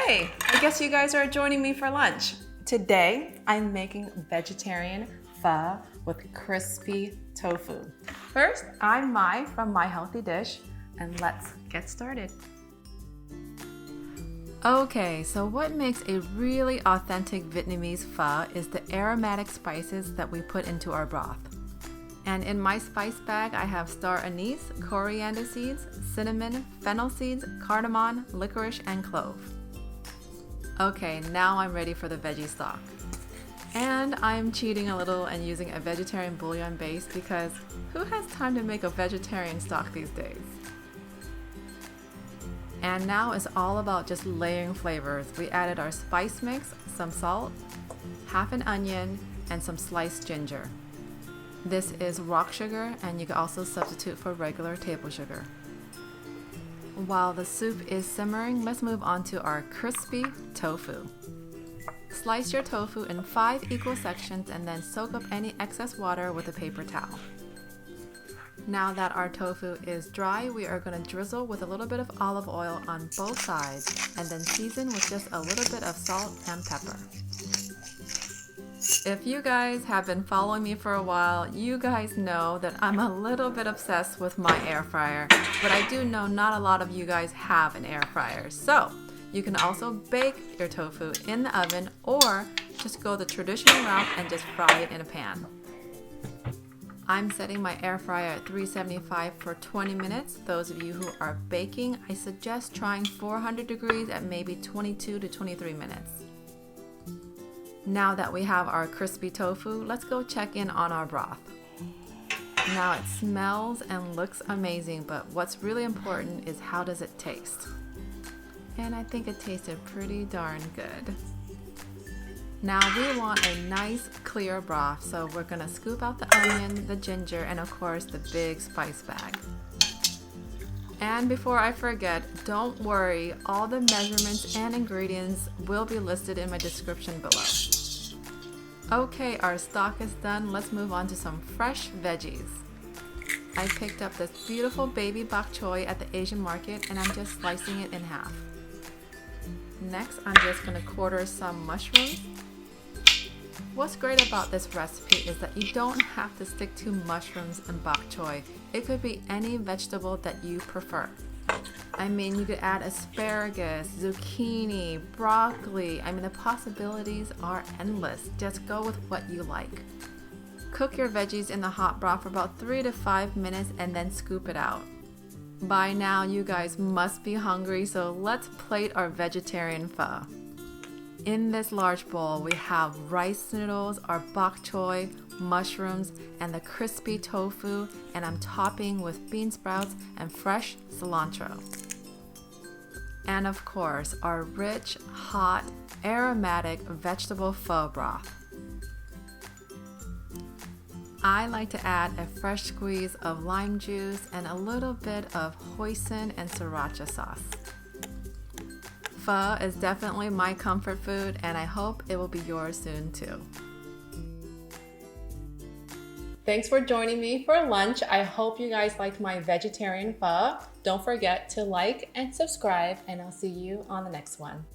Hey, I guess you guys are joining me for lunch. Today, I'm making vegetarian pho with crispy tofu. First, I'm Mai from MyHealthyDish, and let's get started. Okay, so what makes a really authentic Vietnamese pho is the aromatic spices that we put into our broth. And in my spice bag, I have star anise, coriander seeds, cinnamon, fennel seeds, cardamon, licorice, and clove. Okay, now I'm ready for the veggie stock. And I'm cheating a little and using a vegetarian bouillon base because who has time to make a vegetarian stock these days? And now it's all about just layering flavors. We added our spice mix, some salt, half an onion, and some sliced ginger. This is rock sugar, and you can also substitute for regular table sugar. While the soup is simmering, let's move on to our crispy tofu. Slice your tofu in 5 equal sections and then soak up any excess water with a paper towel. Now that our tofu is dry, we are going to drizzle with a little bit of olive oil on both sides and then season with just a little bit of salt and pepper. If you guys have been following me for a while, you guys know that I'm a little bit obsessed with my air fryer, but I do know not a lot of you guys have an air fryer. So you can also bake your tofu in the oven or just go the traditional route and just fry it in a pan. I'm setting my air fryer at 375 for 20 minutes. Those of you who are baking, I suggest trying 400 degrees at maybe 22 to 23 minutes. Now that we have our crispy tofu, let's go check in on our broth. Now it smells and looks amazing, but what's really important is how does it taste? And I think it tasted pretty darn good. Now we want a nice clear broth, so we're gonna scoop out the onion, the ginger, and of course the big spice bag. And before I forget, don't worry, all the measurements and ingredients will be listed in my description below. Okay, our stock is done. Let's move on to some fresh veggies. I picked up this beautiful baby bok choy at the Asian market and I'm just slicing it in half. Next, I'm just gonna quarter some mushrooms. What's great about this recipe is that you don't have to stick to mushrooms and bok choy. It could be any vegetable that you prefer. I mean, you could add asparagus, zucchini, broccoli. I mean, the possibilities are endless. Just go with what you like. Cook your veggies in the hot broth for about 3 to 5 minutes and then scoop it out. By now, you guys must be hungry, so let's plate our vegetarian pho. In this large bowl, we have rice noodles, our bok choy, mushrooms, and the crispy tofu, and I'm topping with bean sprouts and fresh cilantro. And of course, our rich, hot, aromatic vegetable pho broth. I like to add a fresh squeeze of lime juice and a little bit of hoisin and sriracha sauce. Pho is definitely my comfort food, and I hope it will be yours soon too. Thanks for joining me for lunch. I hope you guys liked my vegetarian pho. Don't forget to like and subscribe, and I'll see you on the next one.